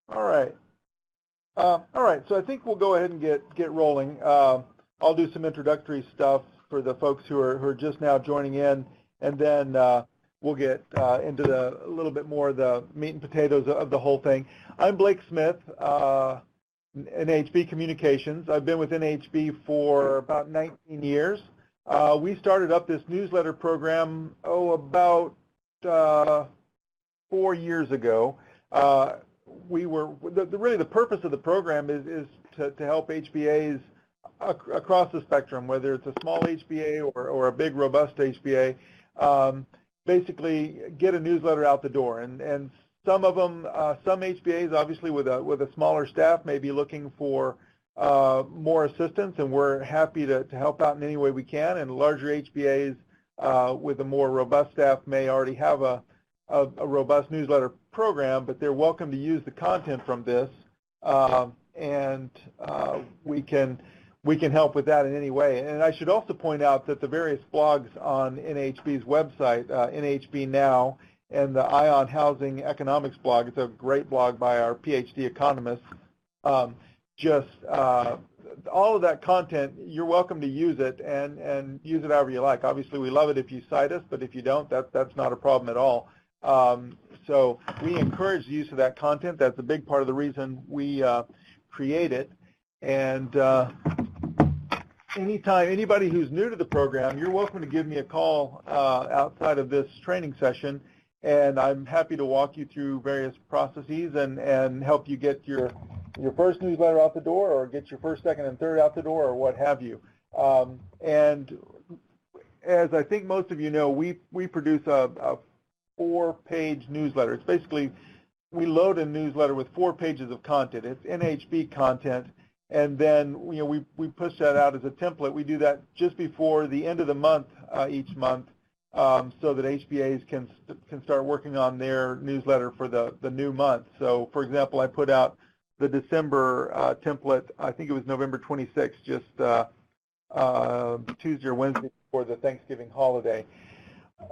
All right. All right. So I think we'll go ahead and get rolling. I'll do some introductory stuff for the folks who are just now joining in, and then we'll get into a little bit more of the meat and potatoes of the whole thing. I'm Blake Smith, NAHB Communications. I've been with NAHB for about 19 years. We started up this newsletter program, about 4 years ago. Really the purpose of the program is to help HBAs across the spectrum, whether it's a small HBA or a big robust HBA, basically get a newsletter out the door. And some of them, some HBAs obviously with a smaller staff may be looking for more assistance, and we're happy to help out in any way we can. And larger HBAs with a more robust staff may already have a robust newsletter program, but they're welcome to use the content from this, and we can help with that in any way. And I should also point out that the various blogs on NAHB's website, NAHB Now, and the ION Housing Economics blog, it's a great blog by our PhD economists, all of that content, you're welcome to use it and use it however you like. Obviously, we love it if you cite us, but if you don't, that's not a problem at all. So we encourage the use of that content. That's a big part of the reason we create it. And anytime, anybody who's new to the program, you're welcome to give me a call outside of this training session, and I'm happy to walk you through various processes and help you get your first newsletter out the door, or get your first, second, and third out the door, or what have you. And as I think most of you know, we produce a 4-page newsletter. It's basically, we load a newsletter with 4 pages of content. It's NAHB content, and then we push that out as a template. We do that just before the end of the month each month, so that HBAs can start working on their newsletter for the new month. So, for example, I put out the December template, I think it was November 26th, just Tuesday or Wednesday before the Thanksgiving holiday.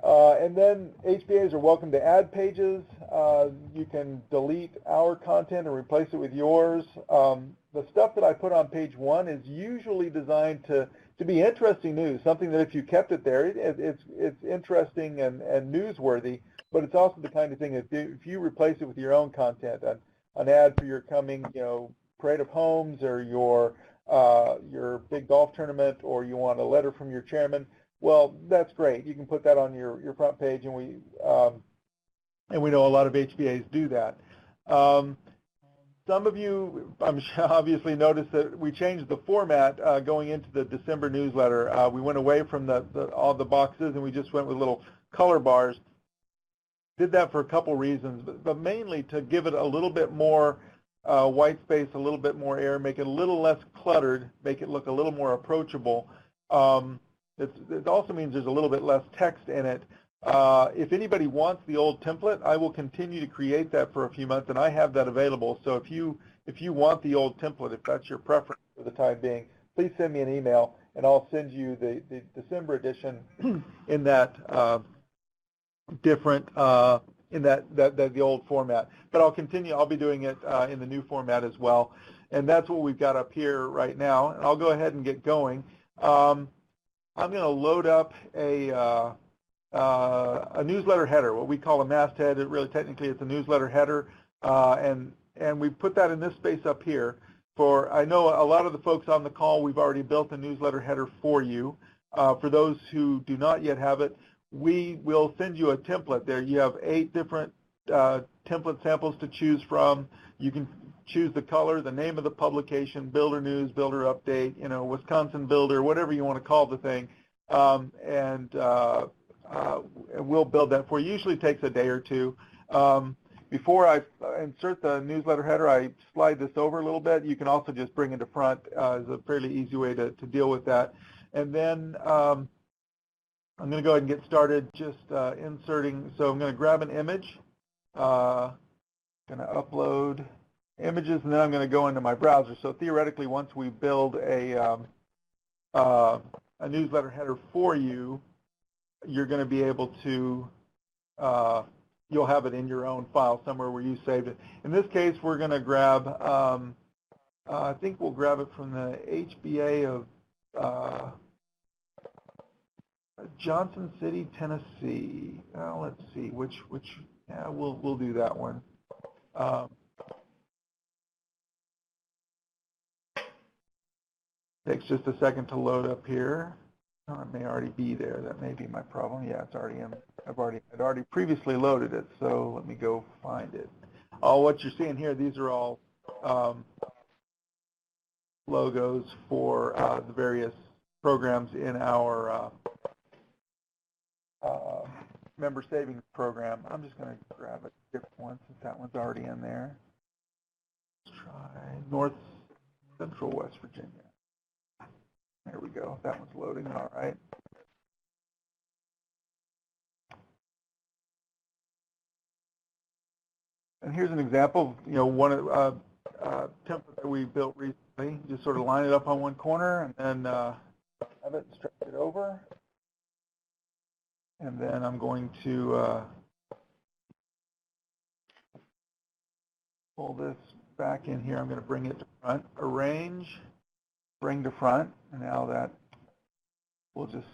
And then HBAs are welcome to add pages. You can delete our content and replace it with yours. The stuff that I put on page 1 is usually designed to be interesting news, something that if you kept it there, it's interesting and newsworthy, but it's also the kind of thing that if you replace it with your own content, an ad for your coming, parade of homes, or your big golf tournament, or you want a letter from your chairman, well, that's great. You can put that on your front page, and we know a lot of HBAs do that. Some of you, obviously noticed that we changed the format going into the December newsletter. We went away from all the boxes, and we just went with little color bars. Did that for a couple reasons, but mainly to give it a little bit more white space, a little bit more air, make it a little less cluttered, make it look a little more approachable. It also means there's a little bit less text in it. If anybody wants the old template, I will continue to create that for a few months, and I have that available. So if you want the old template, if that's your preference for the time being, please send me an email, and I'll send you the December edition in that different in the old format. But I'll be doing it in the new format as well, and that's what we've got up here right now. And I'll go ahead and get going. I'm going to load up a newsletter header, what we call a masthead. Really, technically, it's a newsletter header, and we put that in this space up here. I know a lot of the folks on the call, we've already built a newsletter header for you. For those who do not yet have it, we will send you a template there. You have 8 different template samples to choose from. You can choose the color, the name of the publication, builder news, builder update, Wisconsin builder, whatever you want to call the thing, and we'll build that for you. Usually takes a day or two. Before I insert the newsletter header, I slide this over a little bit. You can also just bring it to front. It's a fairly easy way to deal with that. And then I'm going to go ahead and get started just inserting. So I'm going to grab an image, going to upload images, and then I'm going to go into my browser. So theoretically, once we build a newsletter header for you, you're going to be able to you'll have it in your own file somewhere where you saved it. In this case, we're going to grab, I think we'll grab it from the HBA of Johnson City, Tennessee. Let's see, which, yeah, we'll do that one. Takes just a second to load up here. Oh, it may already be there. That may be my problem. Yeah, it's already in. I'd already previously loaded it. So let me go find it. Oh, what you're seeing here, these are all logos for the various programs in our member savings program. I'm just going to grab a different one since that one's already in there. Let's try North Central West Virginia. There we go. That one's loading. All right. And here's an example. You know, one of template that we built recently. Just sort of line it up on one corner and then have it stretch it over. And then I'm going to pull this back in here. I'm going to bring it to front. Arrange, bring to front. And now that we'll just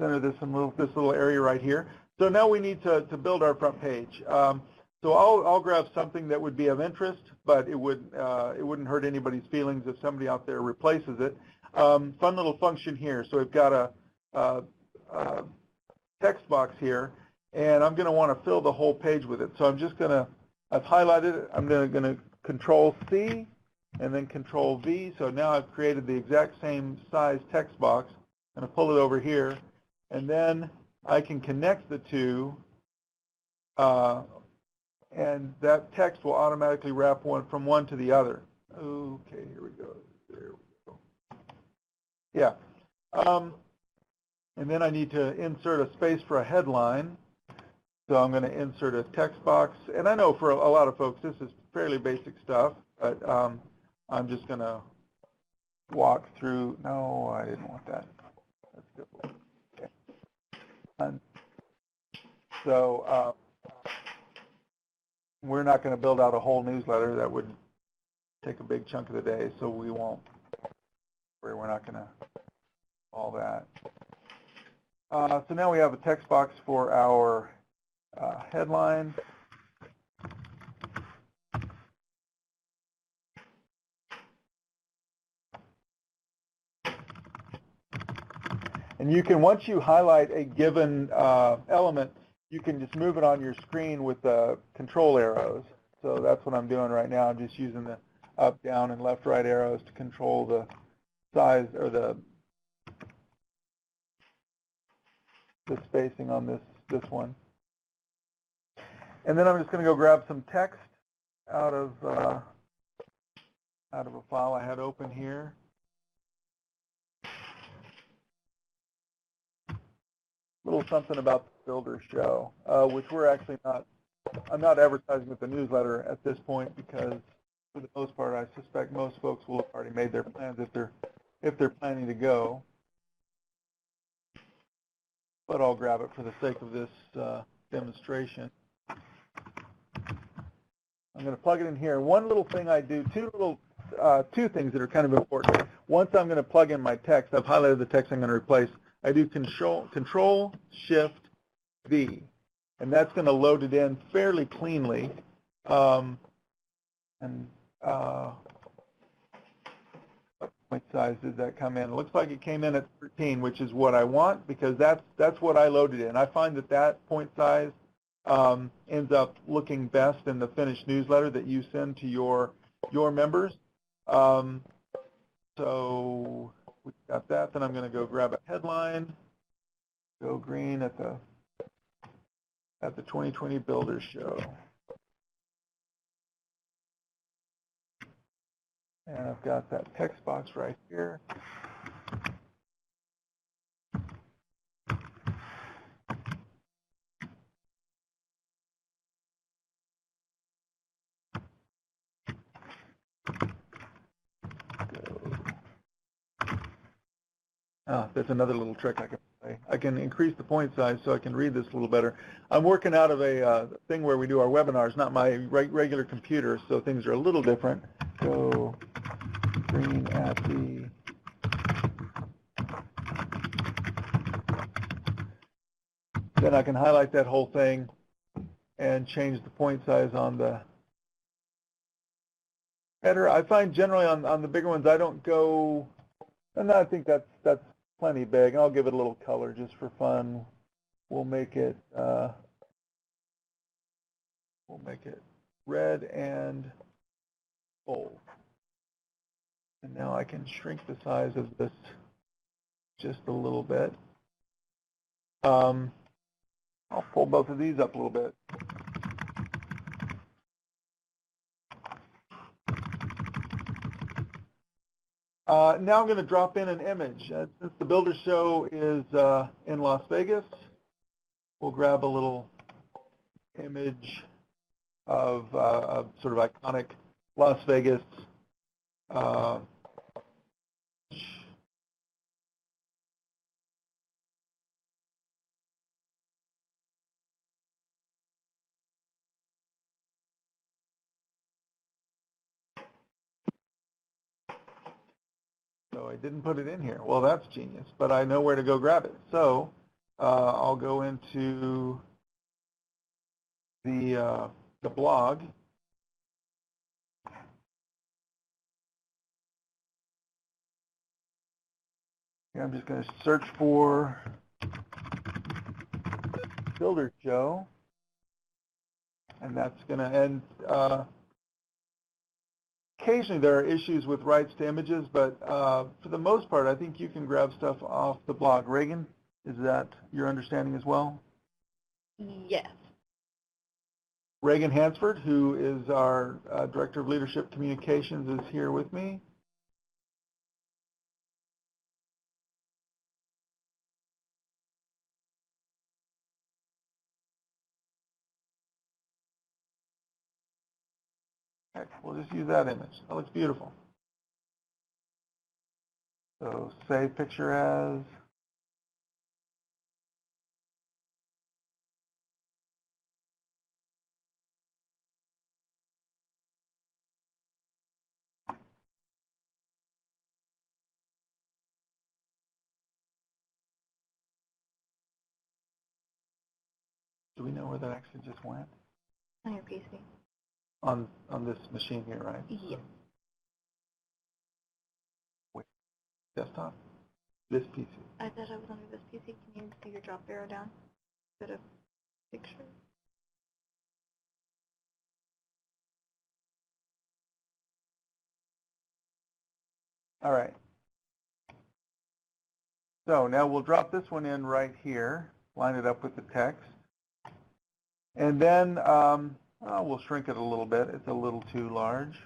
center this and move this little area right here. So now we need to build our front page. So I'll grab something that would be of interest, but it wouldn't hurt anybody's feelings if somebody out there replaces it. Fun little function here. So we've got a text box here, and I'm going to want to fill the whole page with it. So I'm just going to, I've highlighted it. I'm going to Control C and then Control V. So now I've created the exact same size text box. I'm going to pull it over here, and then I can connect the two, and that text will automatically wrap from one to the other. Okay, here we go. There we go. Yeah. And then I need to insert a space for a headline. So I'm going to insert a text box. And I know for a lot of folks this is fairly basic stuff, but I'm just going to walk through. No, I didn't want that. That's good. Okay. And so we're not going to build out a whole newsletter. That would take a big chunk of the day, so we won't. We're not going to all that. So now we have a text box for our headline. And you can, once you highlight a given element, you can just move it on your screen with the control arrows. So that's what I'm doing right now. I'm just using the up, down, and left, right arrows to control the size or the spacing on this one. And then I'm just going to go grab some text out of a file I had open here. Little something about the Builder Show, which we're actually not. I'm not advertising with the newsletter at this point because, for the most part, I suspect most folks will have already made their plans if they're planning to go. But I'll grab it for the sake of this demonstration. I'm going to plug it in here. One little thing I do, two things that are kind of important. Once I'm going to plug in my text, I've highlighted the text I'm going to replace. I do Control Shift V, and that's going to load it in fairly cleanly. What size did that come in? It looks like it came in at 13, which is what I want because that's what I loaded in. I find that point size ends up looking best in the finished newsletter that you send to your members. So we got that. Then I'm going to go grab a headline. Go green at the 2020 Builder Show. And I've got that text box right here. That's another little trick I can play. I can increase the point size so I can read this a little better. I'm working out of a thing where we do our webinars, not my regular computer, so things are a little different. So green at the then I can highlight that whole thing and change the point size on the header. I find generally on the bigger ones I don't go, and I think that's plenty big. I'll give it a little color just for fun. We'll make it red and bold. And now I can shrink the size of this just a little bit. I'll pull both of these up a little bit. Now I'm going to drop in an image. Since the Builder Show is in Las Vegas, we'll grab a little image of sort of iconic Las Vegas So I didn't put it in here. Well, that's genius, but I know where to go grab it. So I'll go into the blog. Here I'm just going to search for Builder Show, and that's going to end. Occasionally there are issues with rights to images, but for the most part, I think you can grab stuff off the blog. Reagan, is that your understanding as well? Yes. Reagan Hansford, who is our Director of Leadership Communications, is here with me. Heck, we'll just use that image. That looks beautiful. So save picture as. Do we know where that actually just went? On your PC. On this machine here, right? Yes. Wait, desktop? This PC. I thought I was under this PC. Can you do your drop arrow down? Go to picture. All right. So now we'll drop this one in right here, line it up with the text. And then we'll shrink it a little bit. It's a little too large.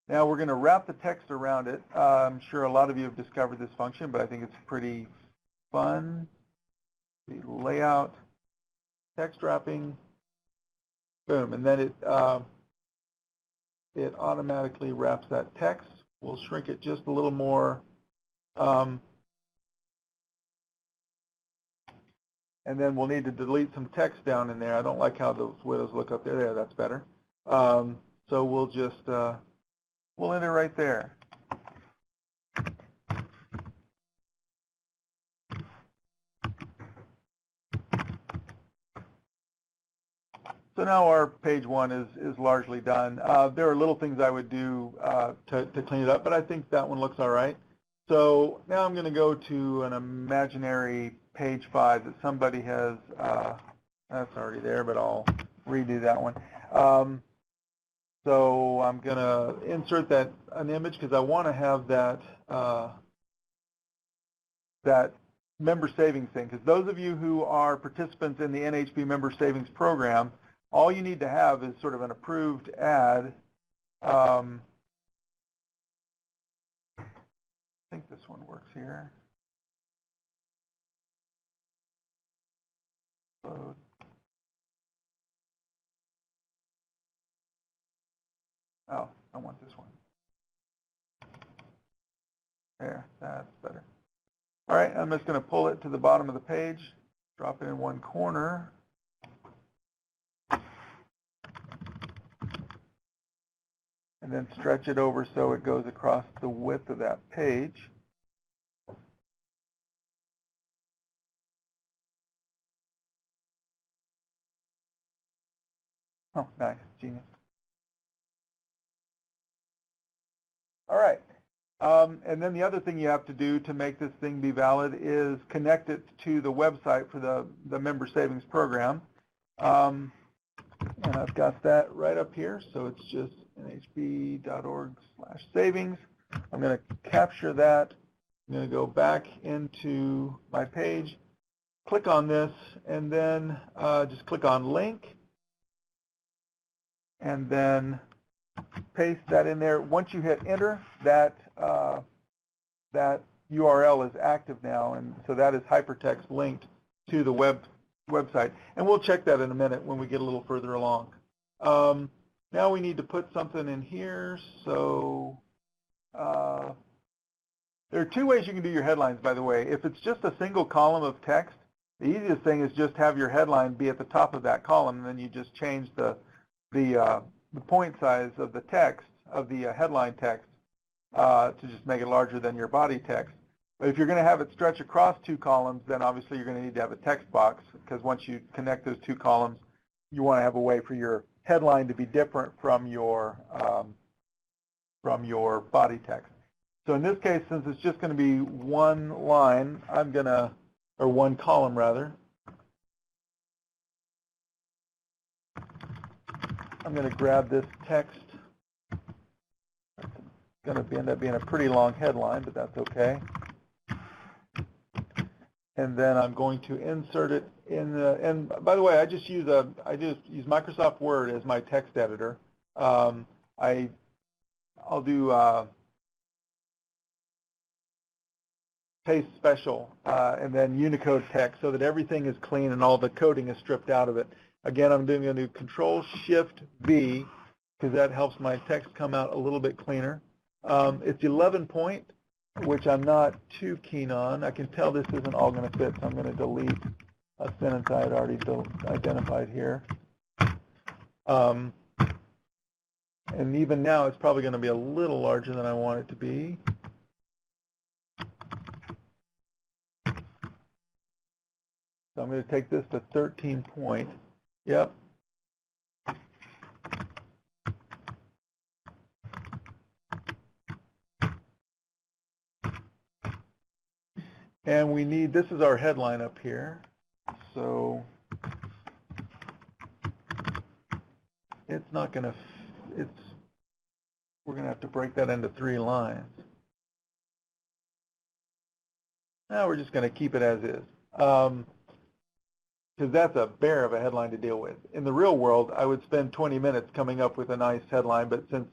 Now we're going to wrap the text around it. I'm sure a lot of you have discovered this function, but I think it's pretty fun. The layout, text wrapping, boom, and then it automatically wraps that text. We'll shrink it just a little more. And then we'll need to delete some text down in there. I don't like how those widows look up there. There, that's better. So we'll just, we'll enter right there. So now our page one is largely done. There are little things I would do to clean it up, but I think that one looks all right. So now I'm going to go to an imaginary page 5 that somebody has, that's already there, but I'll redo that one. So I'm going to insert an image because I want to have that member savings thing. Because those of you who are participants in the NAHB member savings program, all you need to have is sort of an approved ad. I think this one works here. Load. Oh, I want this one. There, that's better. All right, I'm just going to pull it to the bottom of the page, drop it in one corner. And then stretch it over so it goes across the width of that page. Oh, nice, genius. All right. And then the other thing you have to do to make this thing be valid is connect it to the website for the member savings program. And I've got that right up here. So it's just nhb.org/savings. I'm going to capture that. I'm going to go back into my page, click on this, and then just click on link. And then paste that in there. Once you hit enter, that URL is active now, and so that is hypertext linked to the website. And we'll check that in a minute when we get a little further along. Now we need to put something in here. So there are two ways you can do your headlines, by the way. If it's just a single column of text, the easiest thing is just have your headline be at the top of that column, and then you just change the point size of the text, of the headline text, to just make it larger than your body text. But if you're going to have it stretch across two columns, then obviously you're going to need to have a text box, because once you connect those two columns, you want to have a way for your headline to be different from your body text. So in this case, since it's just going to be one line, or one column rather, I'm going to grab this text. It's going to end up being a pretty long headline, but that's okay. And then I'm going to insert it in the, and by the way, I just use Microsoft Word as my text editor. I'll do paste special and then Unicode text so that everything is clean and all the coding is stripped out of it. Again, I'm going to do Control-Shift-V because that helps my text come out a little bit cleaner. It's 11 point, which I'm not too keen on. I can tell this isn't all going to fit, so I'm going to delete a sentence I had already identified here. And even now, it's probably going to be a little larger than I want it to be. So I'm going to take this to 13 point. Yep. And we need, this is our headline up here. So it's not going to, we're going to have to break that into 3 lines. Now we're just going to keep it as is. Because that's a bear of a headline to deal with. In the real world, I would spend 20 minutes coming up with a nice headline, but since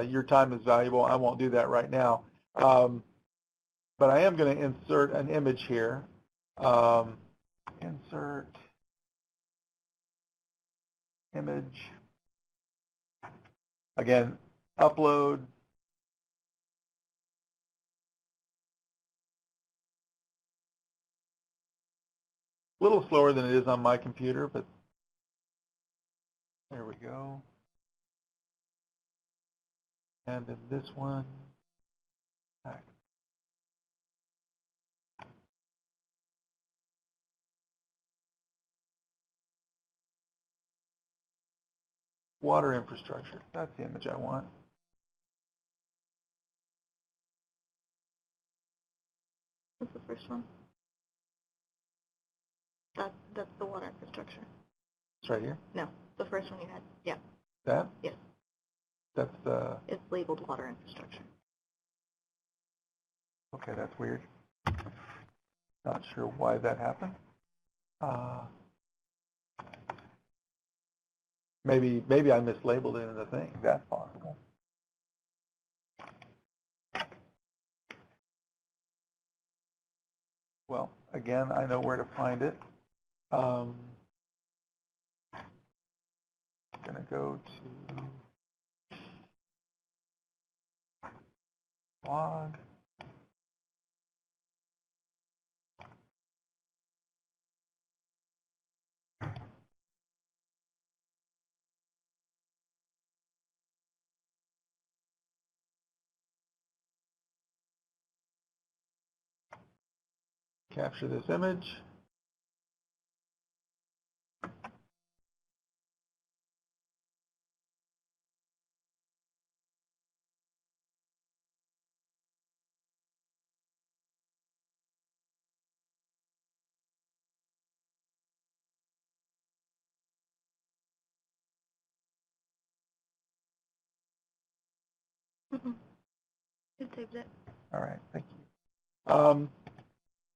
your time is valuable, I won't do that right now. But I am going to insert an image here. Insert image. Again, upload. A little slower than it is on my computer, but there we go. And in this one, back. Water infrastructure, that's the image I want. What's the first one? That's the water infrastructure. It's right here? No, the first one you had. Yeah. That? Yes. That's the... It's labeled water infrastructure. Okay, that's weird. Not sure why that happened. Maybe I mislabeled it in the thing. That's possible. Well, again, I know where to find it. I'm going to go to blog. capture this image. It saves it. All right, thank you.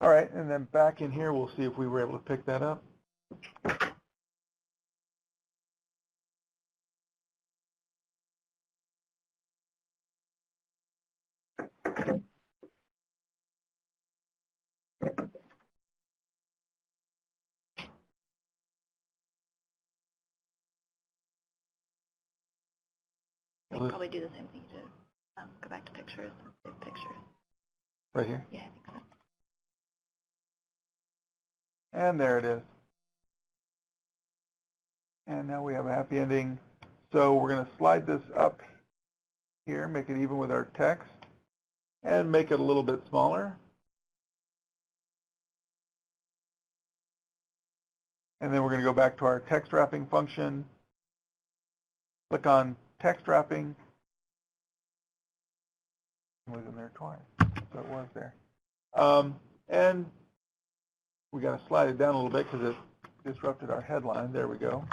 All right, and then back in here, we'll see if we were able to pick that up. I think probably do the same thing you did. Go back to pictures and save pictures. Right here? Yeah, I think so. And there it is. And now we have a happy ending. So we're going to slide this up here, make it even with our text, and make it a little bit smaller. And then we're going to go back to our text wrapping function, click on text wrapping. It was in there twice, so it was there. And we got to slide it down a little bit because it disrupted our headline. There we go.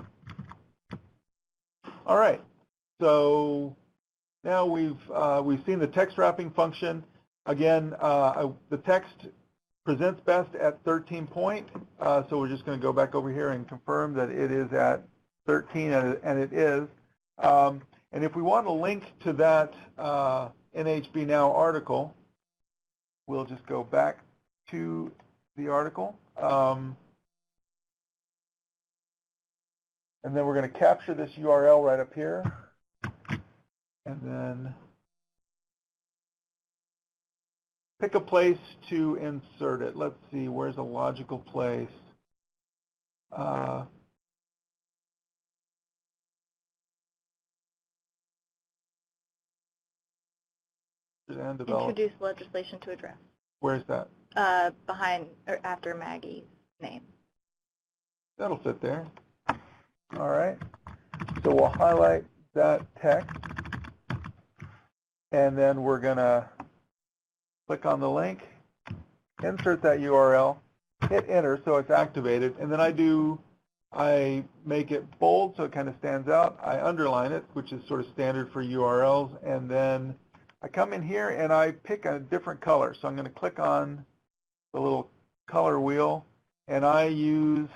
All right, so now we've seen the text wrapping function. Again, the text presents best at 13 point, so we're just going to go back over here and confirm that it is at 13, and it is. And if we want to link to that NAHB Now article, we'll just go back to the article. And then we're going to capture this URL right up here. And then pick a place to insert it. Let's see, where's a logical place? And develop. Introduce legislation to address. Where's that? Behind or after Maggie's name. That'll fit there. All right. So we'll highlight that text, and then we're going to click on the link, insert that URL, hit enter so it's activated, and then I make it bold so it kind of stands out. I underline it, which is sort of standard for URLs, and then I come in here and I pick a different color. So I'm going to click on the little color wheel, and I use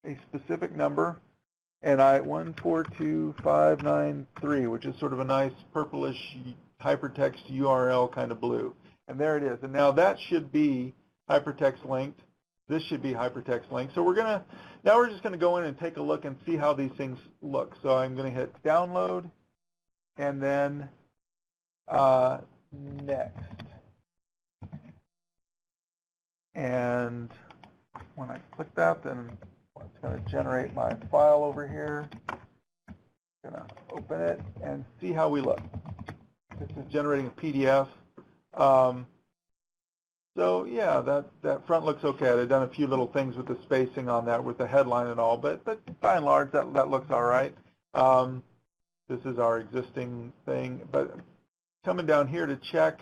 a specific number, and 142593, which is sort of a nice purplish hypertext URL kind of blue. And there it is. And now that should be hypertext linked. This should be hypertext linked. So now we're just going to go in and take a look and see how these things look. So I'm going to hit download, and then next. And when I click that, then it's going to generate my file over here. I'm going to open it and see how we look. This is generating a PDF. So yeah, that front looks okay. I've done a few little things with the spacing on that, with the headline and all, but by and large, that looks all right. This is our existing thing, but coming down here to check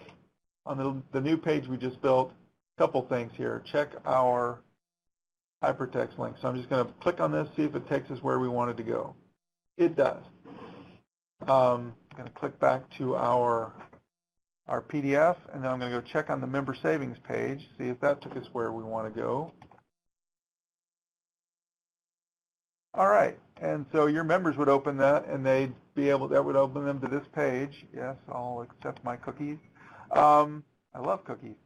on the new page we just built, a couple things here. Check our hypertext link. So I'm just going to click on this, see if it takes us where we wanted to go. It does. I'm going to click back to our PDF, and then I'm going to go check on the member savings page, see if that took us where we want to go. All right, and so your members would open that, and that would open them to this page. Yes, I'll accept my cookies. I love cookies.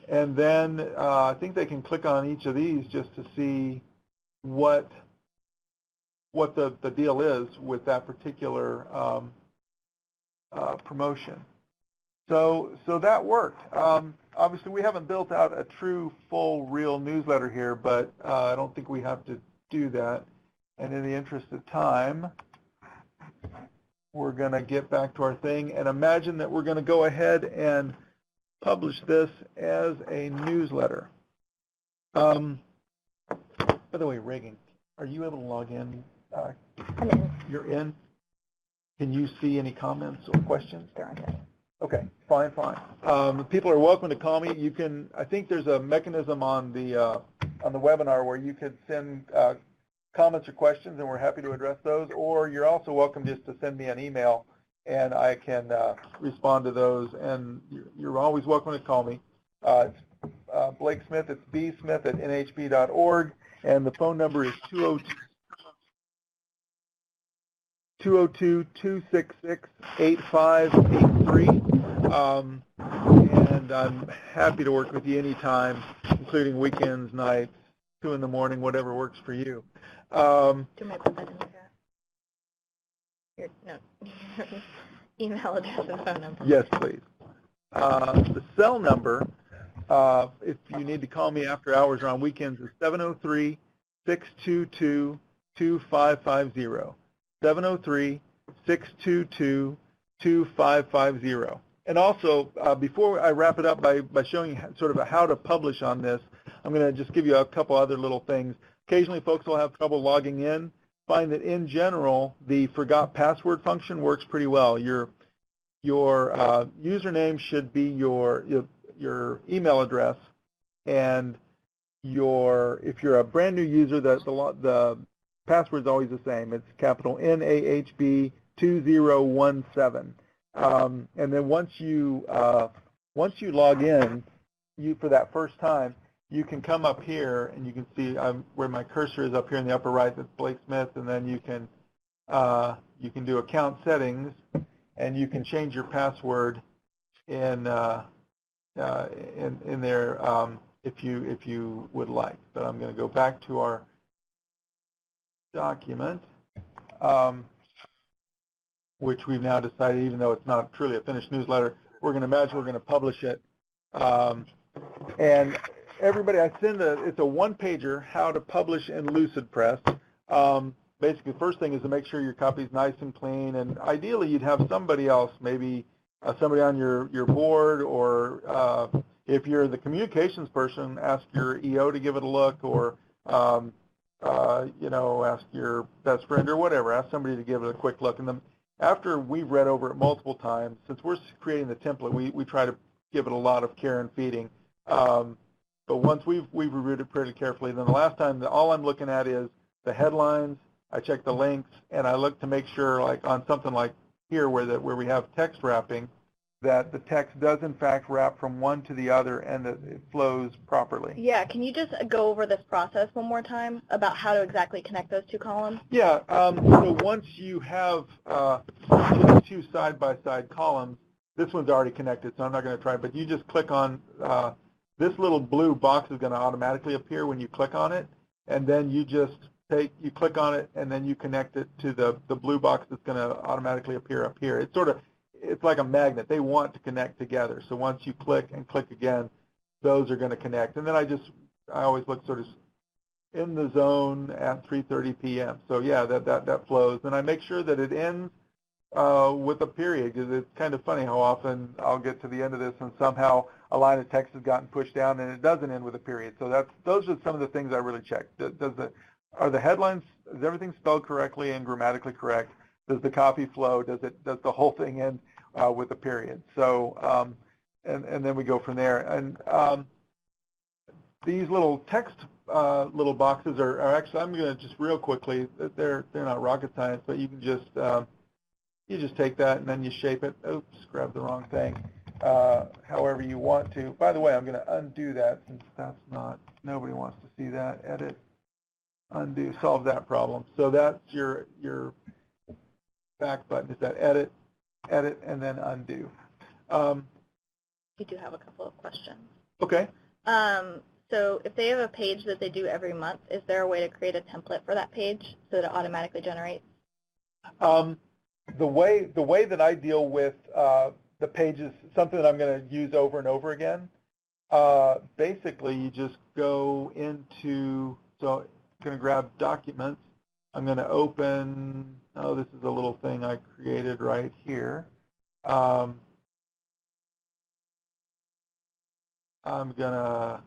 And then I think they can click on each of these just to see what the deal is with that particular promotion. So that worked. Obviously, we haven't built out a true, full, real newsletter here, but I don't think we have to do that. And in the interest of time, we're going to get back to our thing and imagine that we're going to go ahead and publish this as a newsletter. By the way, Reagan, are you able to log in? I'm in. You're in. Can you see any comments or questions? There aren't any. Okay, fine. People are welcome to call me. You can. I think there's a mechanism on the webinar where you could send comments or questions, and we're happy to address those. Or you're also welcome just to send me an email, and I can respond to those. And you're always welcome to call me. It's Blake Smith. It's bsmith@nhb.org, and the phone number is 202-266-8583. And I'm happy to work with you anytime, including weekends, nights, 2 in the morning, whatever works for you. Do you want me to put that in there? No. Email address and phone number. Yes, please. The cell number, if you need to call me after hours or on weekends, is 703-622-2550. 703-622-2550. And also, before I wrap it up by showing you sort of how to publish on this, I'm going to just give you a couple other little things. Occasionally, folks will have trouble logging in. Find that in general, the forgot password function works pretty well. Your username should be your email address, and if you're a brand new user, the password's always the same. It's capital NAHB 2017. And then once you log in, for that first time, you can come up here and you can see where my cursor is up here in the upper right. That's Blake Smith, and then you can do account settings, and you can change your password in there if you would like. But I'm going to go back to our document, which we've now decided, even though it's not truly a finished newsletter, we're going to publish it. And everybody, it's a one-pager, how to publish in Lucidpress. Basically, the first thing is to make sure your copy is nice and clean, and ideally you'd have somebody else, maybe somebody on your board, or if you're the communications person, ask your EO to give it a look, or ask your best friend or whatever. Ask somebody to give it a quick look. And then after we've read over it multiple times, since we're creating the template, we try to give it a lot of care and feeding. But once we've reviewed it pretty carefully, then the last time, all I'm looking at is the headlines. I check the links, and I look to make sure, like on something like here where we have text wrapping, that the text does in fact wrap from one to the other and that it flows properly. Yeah, can you just go over this process one more time about how to exactly connect those two columns? Yeah, so once you have two side-by-side columns, this one's already connected, so I'm not going to try, but you just click on, this little blue box is going to automatically appear when you click on it, and then you click on it, and then you connect it to the blue box that's going to automatically appear up here. It's like a magnet. They want to connect together. So once you click and click again, those are going to connect. And then I always look sort of in the zone at 3:30 p.m. So yeah, that flows. And I make sure that it ends with a period, because it's kind of funny how often I'll get to the end of this and somehow a line of text has gotten pushed down and it doesn't end with a period. So those are some of the things I really check. Are the headlines, is everything spelled correctly and grammatically correct? Does the copy flow? Does the whole thing end with a period? So, and then we go from there. And these little text little boxes are actually, I'm going to just real quickly, they're not rocket science, but you can just, you just take that and then you shape it. Oops, grabbed the wrong thing. However you want to. By the way, I'm going to undo that since nobody wants to see that. Edit, undo, solve that problem. So that's your back button is that edit, and then undo. We do have a couple of questions. Okay. So if they have a page that they do every month, is there a way to create a template for that page so that it automatically generates? The way that I deal with the pages, something that I'm going to use over and over again, basically you just go into, so I'm going to grab documents. I'm going to open, this is a little thing I created right here. I'm going to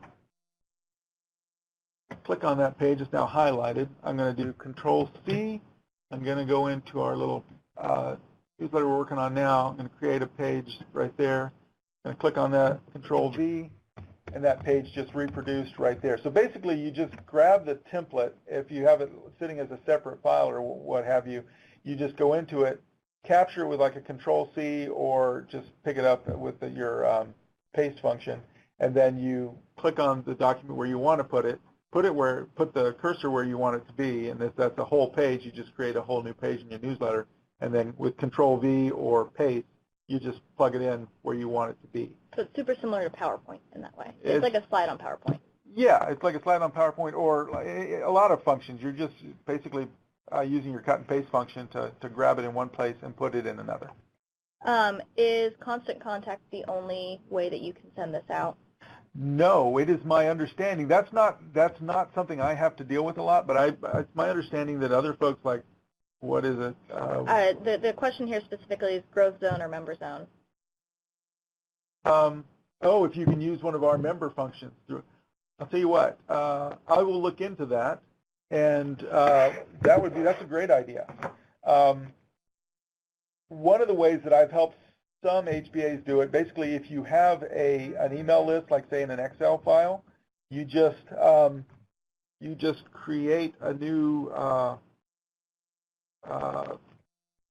click on that page. It's now highlighted. I'm going to do Control-C. I'm going to go into our little newsletter we're working on now. I'm going to create a page right there. I'm going to click on that, Control-V, and that page just reproduced right there. So basically, you just grab the template. If you have it sitting as a separate file or what have you, you just go into it, capture it with like a Control-C, or just pick it up with your paste function, and then you click on the document where you want to put the cursor where you want it to be, and if that's a whole page, you just create a whole new page in your newsletter, and then with Control-V or paste, you just plug it in where you want it to be. So it's super similar to PowerPoint in that way. It's like a slide on PowerPoint. Yeah, it's like a slide on PowerPoint, or a lot of functions. You're just basically using your cut and paste function to grab it in one place and put it in another. Is Constant Contact the only way that you can send this out? No, it is my understanding. That's not something I have to deal with a lot, but it's my understanding that other folks, like, what is it? The question here specifically is growth zone or member zone. If you can use one of our member functions. I'll tell you what, I will look into that, and that's a great idea. One of the ways that I've helped some HBAs do it, basically, if you have an email list, like say in an Excel file, you just create a new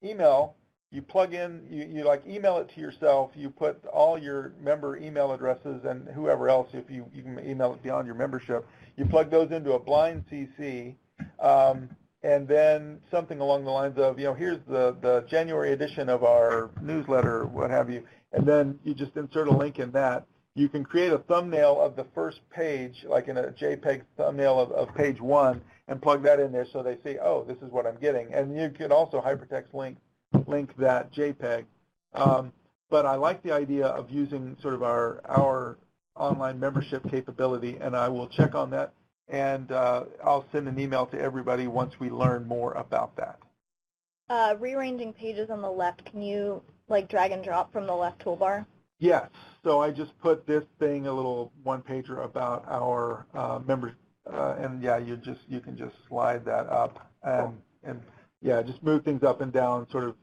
email. You plug in, you like email it to yourself. You put all your member email addresses and whoever else, if you can email it beyond your membership. You plug those into a blind CC, and then something along the lines of, here's the January edition of our newsletter, what have you, and then you just insert a link in that. You can create a thumbnail of the first page, like in a JPEG thumbnail of page 1, and plug that in there so they see, oh, this is what I'm getting. And you can also hypertext link that JPEG. But I like the idea of using sort of our online membership capability, and I will check on that, and I'll send an email to everybody once we learn more about that. Rearranging pages on the left, can you like drag and drop from the left toolbar? Yes. So I just put this thing, a little one-pager about our members, and yeah, you can just slide that up, and yeah, just move things up and down sort of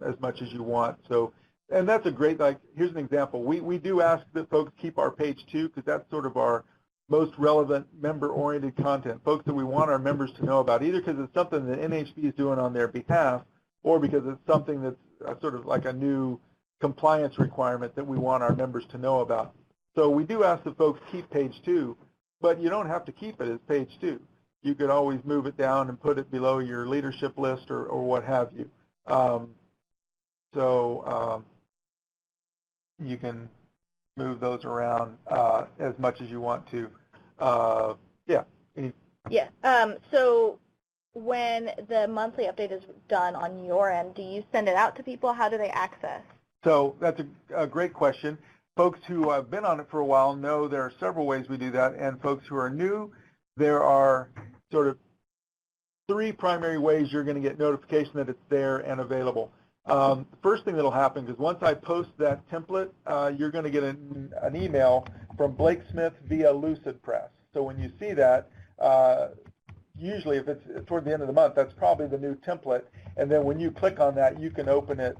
as much as you want. So, and that's a great, like, here's an example. We do ask that folks keep our page 2, because that's sort of our most relevant member-oriented content, folks that we want our members to know about, either because it's something that NAHB is doing on their behalf, or because it's something that's sort of like a new compliance requirement that we want our members to know about. So we do ask that folks keep page 2, but you don't have to keep it as page 2. You could always move it down and put it below your leadership list or what have you. You can move those around as much as you want to. Yeah. Yeah. So when the monthly update is done on your end, do you send it out to people? How do they access? So that's a great question. Folks who have been on it for a while know there are several ways we do that, and folks who are new, there are sort of 3 primary ways you're going to get notification that it's there and available. The first thing that will happen is once I post that template, you're going to get an email from Blake Smith via Lucidpress. So when you see that, usually if it's toward the end of the month, that's probably the new template. And then when you click on that, you can open it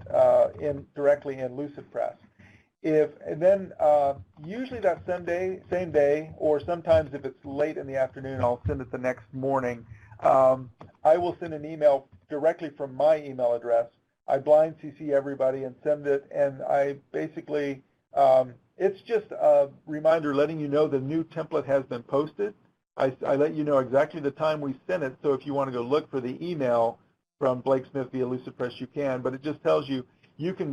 directly in Lucidpress. Usually that same day, or sometimes if it's late in the afternoon, I'll send it the next morning. I will send an email directly from my email address. I blind CC everybody and send it, and I basically, it's just a reminder letting you know the new template has been posted. I let you know exactly the time we sent it, so if you want to go look for the email from Blake Smith via Lucidpress, you can, but it just tells you, you can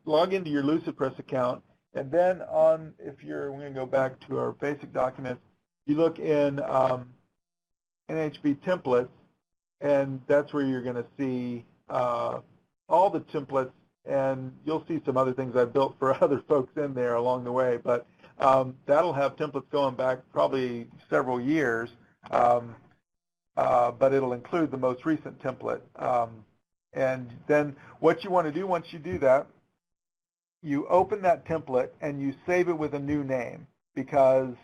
log into your Lucidpress account, and then we're going to go back to our basic documents, you look in NAHB templates, and that's where you're going to see all the templates, and you'll see some other things I've built for other folks in there along the way, but that'll have templates going back probably several years, but it'll include the most recent template. And then what you want to do once you do that, you open that template and you save it with a new name. because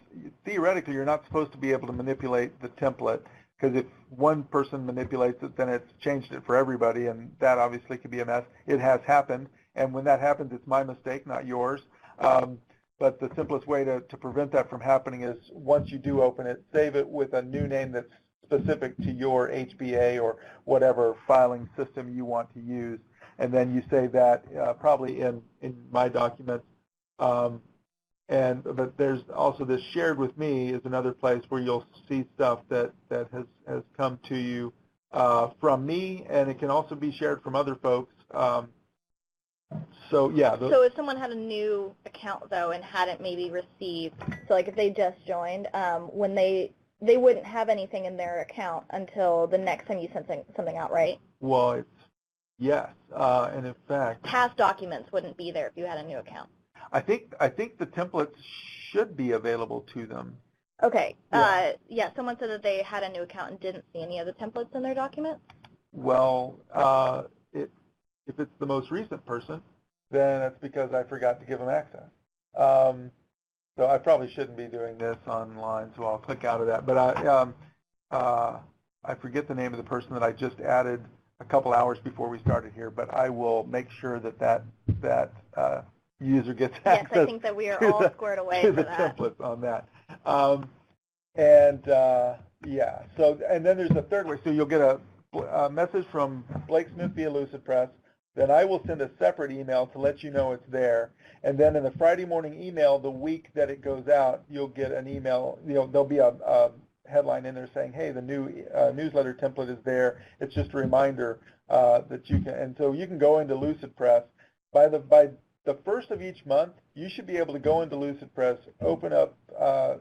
theoretically you're not supposed to be able to manipulate the template, because if one person manipulates it, then it's changed it for everybody, and that obviously could be a mess. It has happened, and when that happens, it's my mistake, not yours. But the simplest way to prevent that from happening is once you do open it, save it with a new name that's specific to your HBA or whatever filing system you want to use, and then you save that probably in my documents. But there's also this shared with me is another place where you'll see stuff that has come to you from me, and it can also be shared from other folks. So yeah. So if someone had a new account though and hadn't maybe received, so like if they just joined, when they wouldn't have anything in their account until the next time you send something out, right? Well, it's yes, and in fact, past documents wouldn't be there if you had a new account. I think the templates should be available to them. Okay. Yeah. Someone said that they had a new account and didn't see any of the templates in their documents. Well, if it's the most recent person, then that's because I forgot to give them access. So I probably shouldn't be doing this online, so I'll click out of that. But I forget the name of the person that I just added a couple hours before we started here, but I will make sure that user gets access. Yes, I think that we are all squared away for that. Templates on that. Yeah, so, and then there's a third way. So you'll get a message from Blake Smith via Lucidpress. Then I will send a separate email to let you know it's there. And then in the Friday morning email, the week that it goes out, you'll get an email. There'll be a headline in there saying, hey, the new newsletter template is there. It's just a reminder that you can, and so you can go into Lucidpress. By the first of each month, you should be able to go into Lucidpress, open up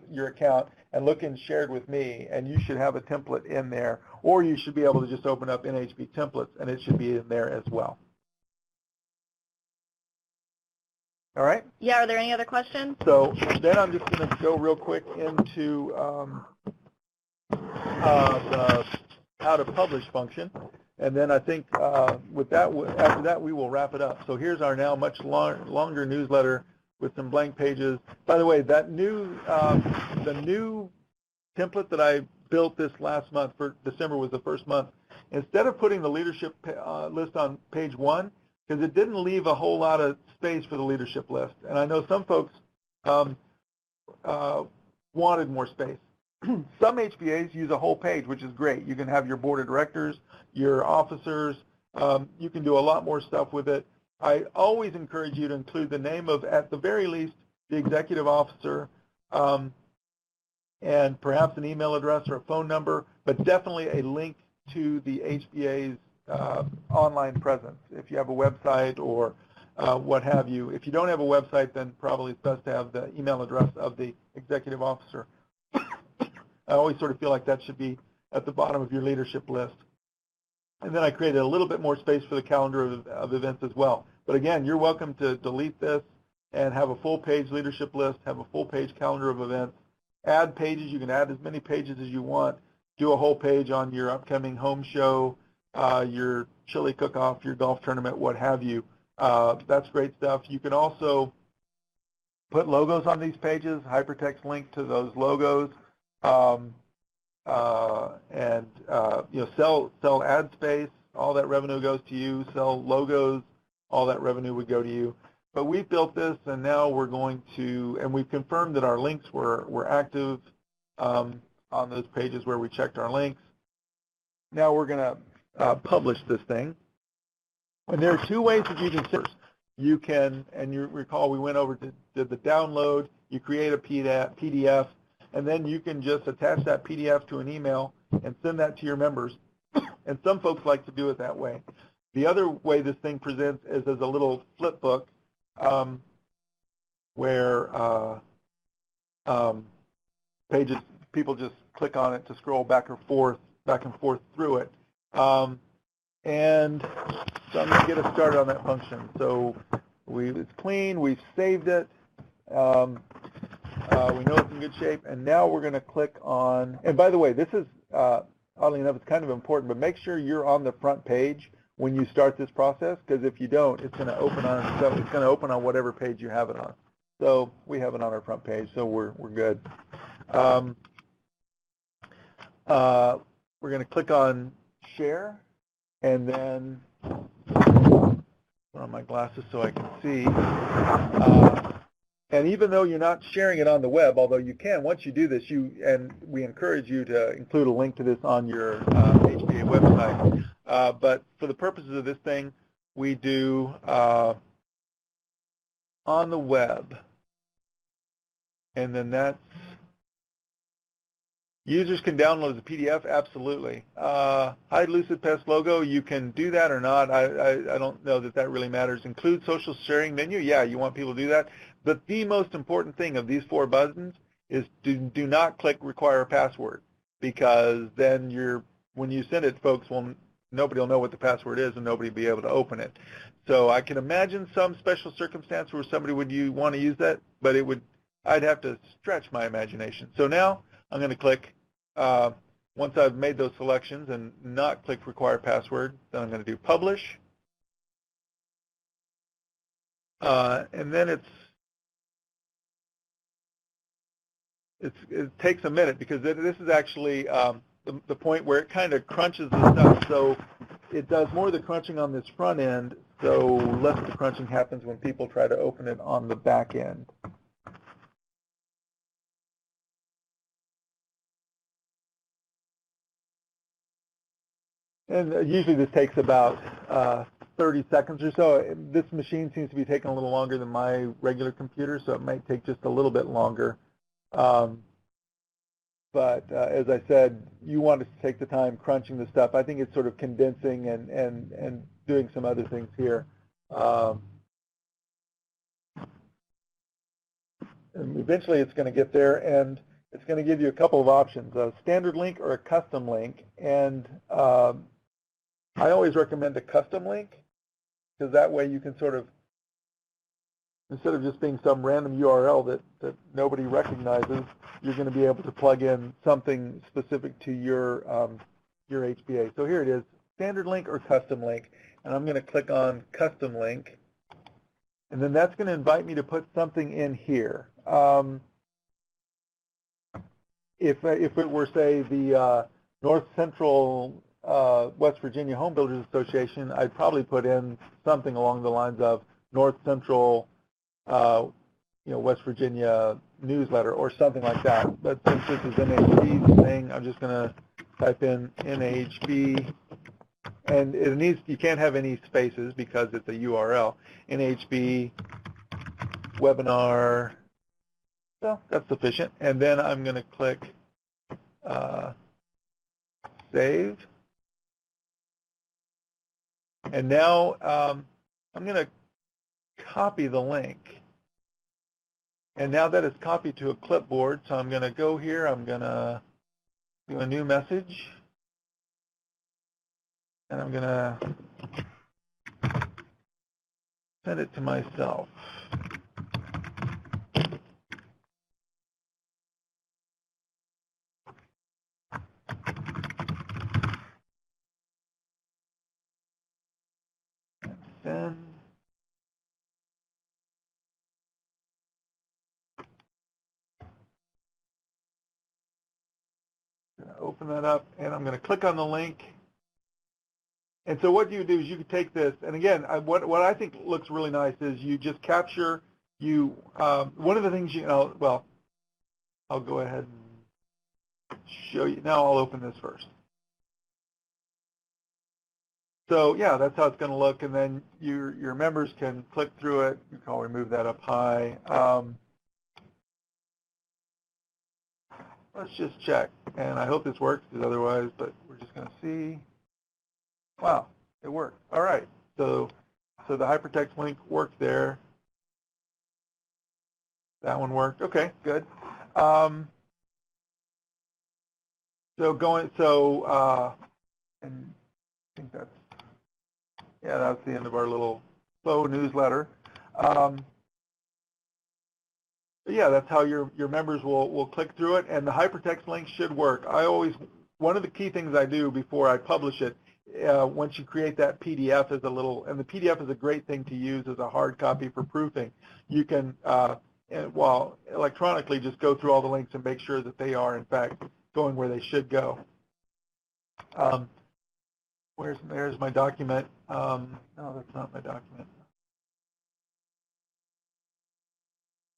your account, and look in Shared with Me, and you should have a template in there. Or you should be able to just open up NAHB templates, and it should be in there as well. All right? Yeah, are there any other questions? So then I'm just going to go real quick into the how to publish function. And then I think with that, after that, we will wrap it up. So here's our now much longer newsletter with some blank pages. By the way, that new the new template that I built this last month, for December was the first month, instead of putting the leadership list on page 1, because it didn't leave a whole lot of space for the leadership list. And I know some folks wanted more space. Some HBAs use a whole page, which is great. You can have your board of directors, your officers. You can do a lot more stuff with it. I always encourage you to include the name of, at the very least, the executive officer, and perhaps an email address or a phone number, but definitely a link to the HBA's online presence. If you have a website or what have you. If you don't have a website, then probably it's best to have the email address of the executive officer. I always sort of feel like that should be at the bottom of your leadership list. And then I created a little bit more space for the calendar of events as well. But again, you're welcome to delete this and have a full-page leadership list, have a full-page calendar of events, add pages. You can add as many pages as you want. Do a whole page on your upcoming home show, your chili cook-off, your golf tournament, what have you. That's great stuff. You can also put logos on these pages, hypertext link to those logos, sell ad space. All that revenue goes to you. Sell logos. All that revenue would go to you. But we've built this, and now we're going to, and we've confirmed that our links were active on those pages where we checked our links. Now we're going to publish this thing. And there are two ways that you can send it. You can, and you recall we went over to the download, you create a PDF, and then you can just attach that PDF to an email and send that to your members. And some folks like to do it that way. The other way this thing presents is as a little flip book where pages, people just click on it to scroll back and forth through it. And so I'm going to get us started on that function. So it's clean, we've saved it, we know it's in good shape, and now we're going to click on, and by the way, this is, oddly enough, it's kind of important, but make sure you're on the front page when you start this process, because if you don't, it's going to open on whatever page you have it on. So we have it on our front page, so we're good. We're going to click on share, and then put on my glasses so I can see. And even though you're not sharing it on the web, although you can, once you do this, and we encourage you to include a link to this on your HBA website. But for the purposes of this thing, we do on the web. And then that's, users can download the PDF, absolutely. Hide Lucidpress logo, you can do that or not. I don't know that really matters. Include social sharing menu, yeah, you want people to do that. But the most important thing of these 4 buttons is do not click require a password, because then when you send it, folks, nobody will know what the password is and nobody will be able to open it. So I can imagine some special circumstance where somebody would want to use that, but I'd have to stretch my imagination. So now I'm going to click, once I've made those selections and not click require password, then I'm going to do publish. And then it takes a minute, because this is actually the point where it kind of crunches the stuff. So it does more of the crunching on this front end, so less of the crunching happens when people try to open it on the back end. And usually this takes about 30 seconds or so. This machine seems to be taking a little longer than my regular computer, so it might take just a little bit longer. But as I said, you want to take the time crunching the stuff. I think it's sort of condensing and doing some other things here. And eventually it's going to get there, and it's going to give you a couple of options, a standard link or a custom link. And I always recommend a custom link, because that way you can sort of, instead of just being some random URL that nobody recognizes, you're going to be able to plug in something specific to your HBA. So here it is, standard link or custom link. And I'm going to click on custom link. And then that's going to invite me to put something in here. If it were, say, the North Central West Virginia Home Builders Association, I'd probably put in something along the lines of North Central West Virginia newsletter or something like that. But since this is NAHB's thing, I'm just going to type in NAHB, and you can't have any spaces because it's a URL. NAHB webinar. So that's sufficient. And then I'm going to click save. And now I'm going to copy the link. And now that it's copied to a clipboard, so I'm going to go here, I'm going to do a new message, and I'm going to send it to myself. And open that up, and I'm going to click on the link. And so what you do is you can take this, and again, what I think looks really nice is you just capture, one of the things well, I'll go ahead and show you. Now I'll open this first. So yeah, that's how it's going to look, and then your members can click through it. You can remove that up high. Let's just check, and I hope this works, because otherwise, but we're just going to see. Wow, it worked. All right, so the hypertext link worked there. That one worked. Okay, good. And I think that's the end of our little faux newsletter. Yeah, that's how your members will click through it, and the hypertext link should work. One of the key things I do before I publish it, once you create that PDF and the PDF is a great thing to use as a hard copy for proofing. You can and while electronically, just go through all the links and make sure that they are, in fact, going where they should go. There's my document. No, that's not my document.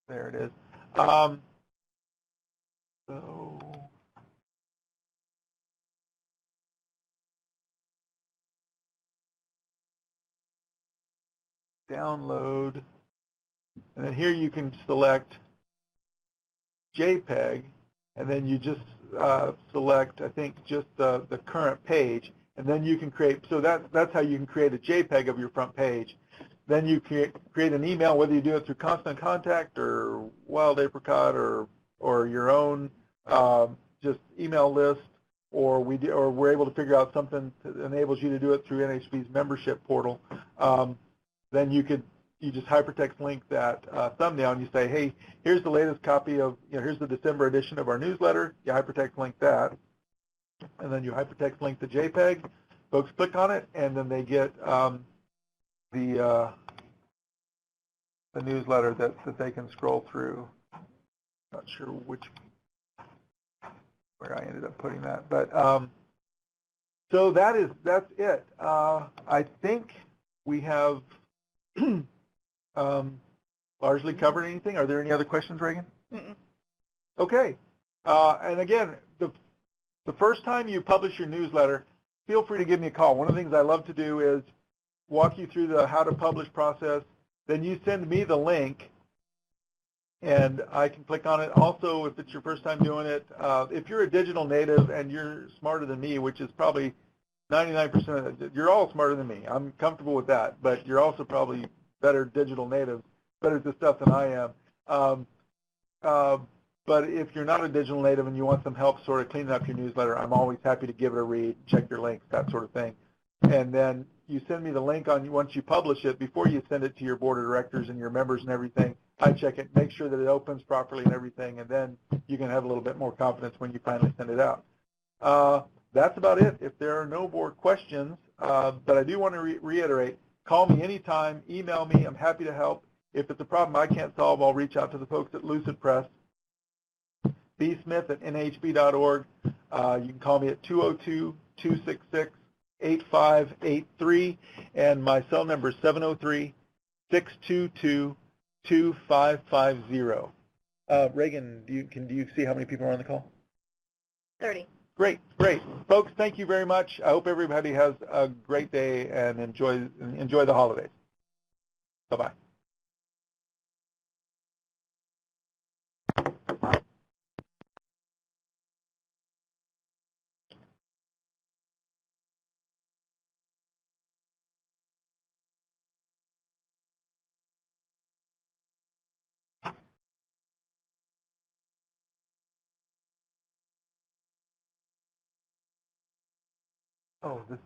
There it is. So download, and then here you can select JPEG, and then you just select, I think, just the current page, and then you can create, so that's how you can create a JPEG of your front page. Then you create an email, whether you do it through Constant Contact or Wild Apricot or your own just email list, or we're able to figure out something that enables you to do it through NAHB's membership portal. Then you just hypertext link that thumbnail and you say, hey, here's the latest copy of, here's the December edition of our newsletter. You hypertext link that, and then you hypertext link the JPEG. Folks click on it, and then they get the newsletter that they can scroll through. Not sure where I ended up putting that, but so that's it. I think we have largely covered anything. Are there any other questions, Reagan? Mm-mm. Okay. And again, the first time you publish your newsletter, feel free to give me a call. One of the things I love to do is walk you through the how to publish process. Then you send me the link, and I can click on it. Also, if it's your first time doing it, if you're a digital native and you're smarter than me, which is probably 99% of it, you're all smarter than me. I'm comfortable with that, but you're also probably better digital natives, better at this stuff than I am. But if you're not a digital native and you want some help sort of cleaning up your newsletter, I'm always happy to give it a read, check your links, that sort of thing. And then you send me the link once you publish it. Before you send it to your board of directors and your members and everything, I check it, make sure that it opens properly and everything, and then you can have a little bit more confidence when you finally send it out. That's about it. If there are no more questions, but I do want to reiterate, call me anytime, email me. I'm happy to help. If it's a problem I can't solve, I'll reach out to the folks at Lucidpress. bsmith@nhb.org. You can call me at 202-266-8583, and my cell number is 703-622-2550. Reagan, do you see how many people are on the call? 30. Great. Folks, thank you very much. I hope everybody has a great day and enjoy the holidays. Bye-bye. Oh, this